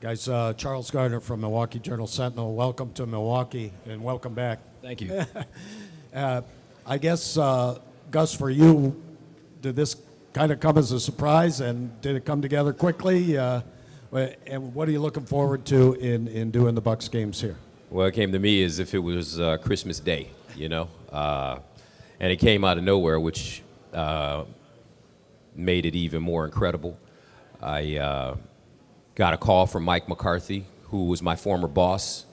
Guys, Charles Gardner from Milwaukee Journal-Sentinel. Welcome to Milwaukee, and welcome back. Thank you. I guess, Gus, for you, did this kind of come as a surprise, and did it come together quickly? And what are you looking forward to in doing the Bucks games here? Well, it came to me as if it was Christmas Day, you know, and it came out of nowhere, which made it even more incredible. I got a call from Mike McCarthy, who was my former boss,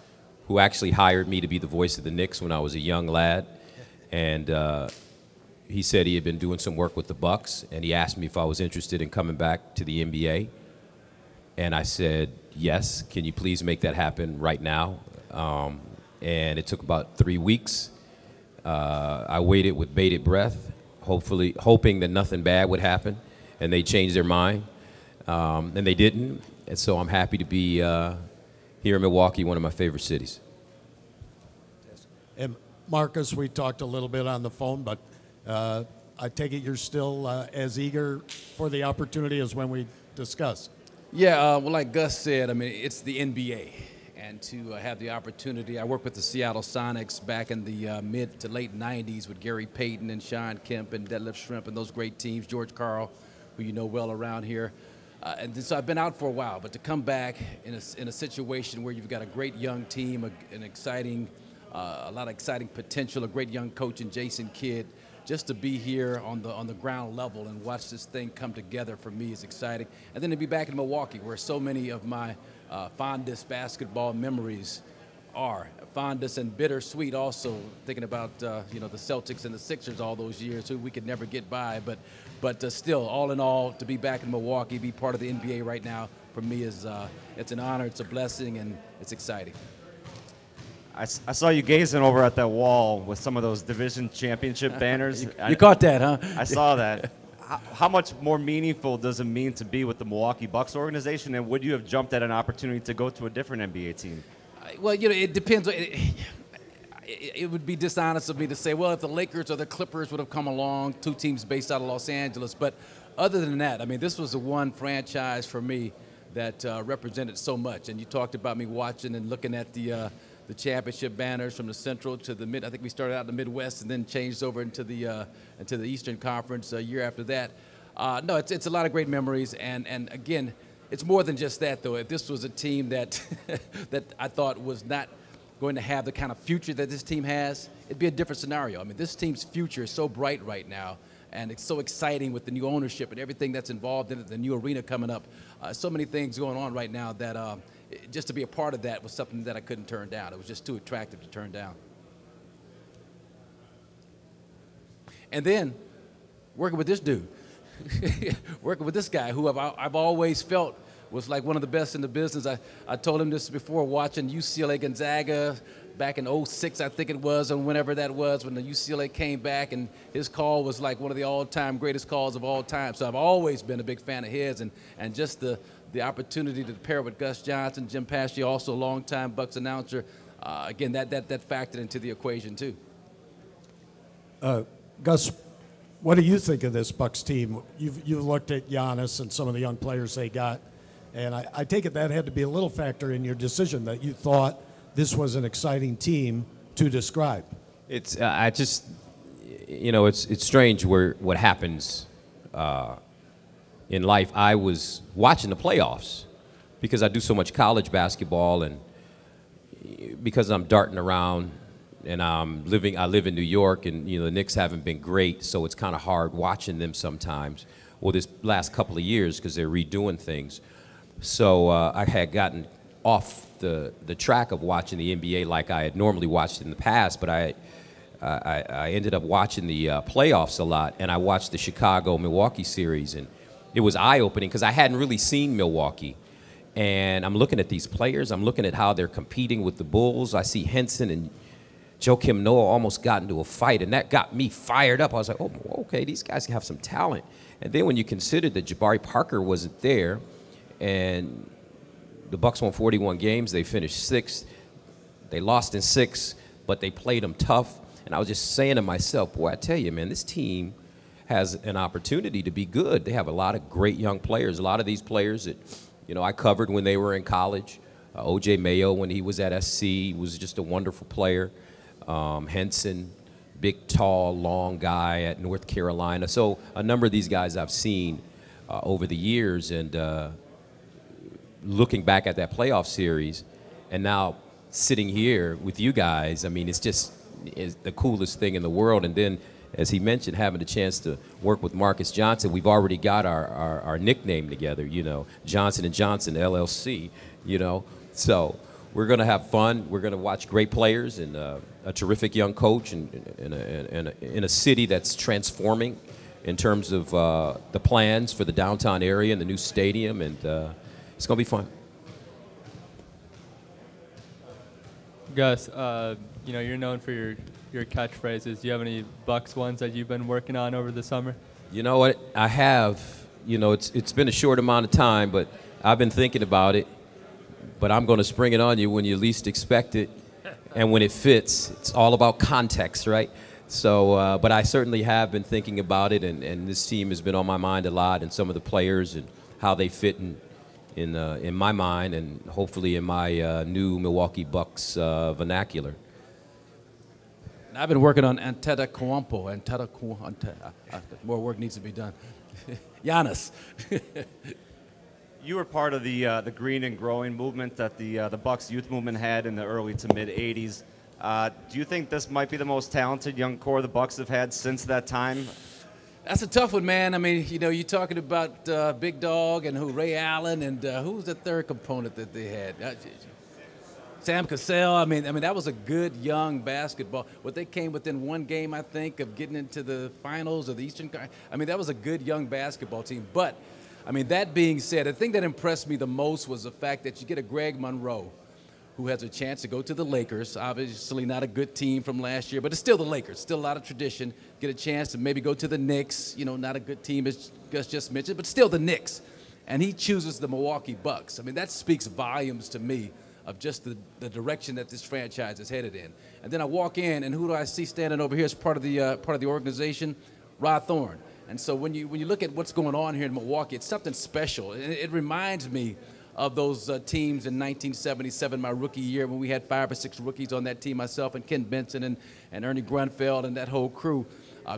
who actually hired me to be the voice of the Knicks when I was a young lad. And he said he had been doing some work with the Bucks, and he asked me if I was interested in coming back to the NBA. And I said, yes, can you please make that happen right now? And it took about 3 weeks. I waited with bated breath, hoping that nothing bad would happen, and they changed their mind, and they didn't. And so I'm happy to be here in Milwaukee, one of my favorite cities. And Marques, we talked a little bit on the phone, but I take it you're still as eager for the opportunity as when we discussed. Yeah, well, like Gus said, I mean, it's the NBA. And to have the opportunity, I worked with the Seattle Sonics back in the mid to late 90s with Gary Payton and Sean Kemp and Detlef Schrempf and those great teams, George Karl, who you know well around here. And so I've been out for a while, but to come back in a situation where you've got a great young team, an exciting, a lot of exciting potential, a great young coach in Jason Kidd, just to be here on the ground level and watch this thing come together for me is exciting. And then to be back in Milwaukee, where so many of my fondest basketball memories are. Fondest and bittersweet also, thinking about you know, the Celtics and the Sixers all those years, who we could never get by. But still, all in all, to be back in Milwaukee, be part of the NBA right now, for me is it's an honor, it's a blessing, and it's exciting. I saw you gazing over at that wall with some of those division championship banners. You caught that, huh? I saw that. How much more meaningful does it mean to be with the Milwaukee Bucks organization, and would you have jumped at an opportunity to go to a different NBA team? Well, you know, it depends. It would be dishonest of me to say, well, if the Lakers or the Clippers would have come along, two teams based out of Los Angeles. But other than that, I mean, this was the one franchise for me that represented so much. And you talked about me watching and looking at the championship banners from the Central to the Mid. I think we started out in the Midwest and then changed over into the Eastern Conference a year after that. No, it's a lot of great memories. And again, it's more than just that, though. If this was a team that that I thought was not going to have the kind of future that this team has, it'd be a different scenario. I mean, this team's future is so bright right now, and it's so exciting with the new ownership and everything that's involved in it, the new arena coming up. So many things going on right now that just to be a part of that was something that I couldn't turn down. It was just too attractive to turn down. And then working with this dude, working with this guy who I've always felt was like one of the best in the business. I told him this before, watching UCLA Gonzaga back in '06, I think it was, and whenever that was, when the UCLA came back, and his call was like one of the all-time greatest calls of all time. So I've always been a big fan of his, and just the opportunity to pair with Gus Johnson, Jim Paschke, also a longtime Bucks announcer, again, that factored into the equation too. Gus, what do you think of this Bucks team? You've looked at Giannis and some of the young players they got, and I take it that had to be a little factor in your decision, that you thought this was an exciting team to describe. It's I just, you know, it's strange what happens in life. I was watching the playoffs because I do so much college basketball, and because I'm darting around and I live in New York, and you know, the Knicks haven't been great, so it's kind of hard watching them sometimes. Well, this last couple of years, because they're redoing things. So I had gotten off the track of watching the NBA like I had normally watched in the past, but I ended up watching the playoffs a lot, and I watched the Chicago-Milwaukee series, and it was eye-opening because I hadn't really seen Milwaukee. And I'm looking at these players. I'm looking at how they're competing with the Bulls. I see Henson and Joakim Noah almost got into a fight, and that got me fired up. I was like, oh, okay, these guys have some talent. And then when you consider that Jabari Parker wasn't there, and the Bucks won 41 games, they finished 6th. They lost in 6, but they played them tough. And I was just saying to myself, boy, I tell you, man, this team has an opportunity to be good. They have a lot of great young players. A lot of these players that You know, I covered when they were in college. O.J. Mayo, when he was at SC, was just a wonderful player. Henson, big, tall, long guy at North Carolina. So a number of these guys I've seen over the years, and looking back at that playoff series, and now sitting here with you guys, I mean, it's just the coolest thing in the world. And then, as he mentioned, having the chance to work with Marques Johnson, we've already got our nickname together, you know, Johnson & Johnson, LLC, you know. So we're going to have fun. We're going to watch great players and a terrific young coach in a city that's transforming in terms of the plans for the downtown area and the new stadium, and it's going to be fun. Gus, you know, you're known for your catchphrases. Do you have any Bucks ones that you've been working on over the summer? You know what? I have. You know, it's been a short amount of time, but I've been thinking about it. But I'm going to spring it on you when you least expect it, and when it fits. It's all about context, right? So, but I certainly have been thinking about it, and this team has been on my mind a lot, and some of the players and how they fit in my mind, and hopefully in my new Milwaukee Bucks vernacular. And I've been working on Antetokounmpo. More work needs to be done. Giannis. You were part of the green and growing movement that the Bucks youth movement had in the early to mid '80s. Do you think this might be the most talented young core the Bucks have had since that time? That's a tough one, man. I mean, you know, you're talking about Big Dog and Ray Allen, and who was the third component that they had? Sam Cassell. I mean, that was a good young basketball. What they came within one game, I think, of getting into the finals of the Eastern. I mean, that was a good young basketball team. But I mean, that being said, the thing that impressed me the most was the fact that you get a Greg Monroe, who has a chance to go to the Lakers. Obviously not a good team from last year, but it's still the Lakers, still a lot of tradition. Get a chance to maybe go to the Knicks, you know, not a good team, as Gus just mentioned, but still the Knicks. And he chooses the Milwaukee Bucks. I mean, that speaks volumes to me of just the direction that this franchise is headed in. And then I walk in, and who do I see standing over here as part of the organization? Rod Thorne. And so when you look at what's going on here in Milwaukee, it's something special. It reminds me of those teams in 1977, my rookie year, when we had 5 or 6 rookies on that team, myself and Ken Benson and Ernie Grunfeld and that whole crew,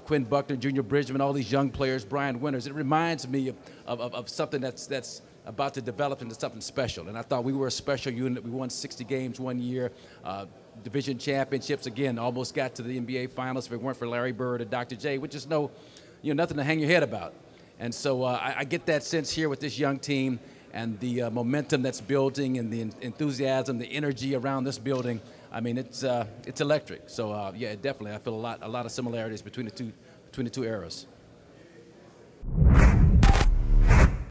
Quinn Buckner, Junior Bridgman, all these young players, Brian Winters. It reminds me of something that's about to develop into something special. And I thought we were a special unit. We won 60 games one year, division championships, again, almost got to the NBA Finals if it weren't for Larry Bird or Dr. J, which is nothing to hang your head about. And so I get that sense here with this young team and the momentum that's building and the enthusiasm, the energy around this building. I mean, it's electric. So yeah, definitely, I feel a lot of similarities between the two eras.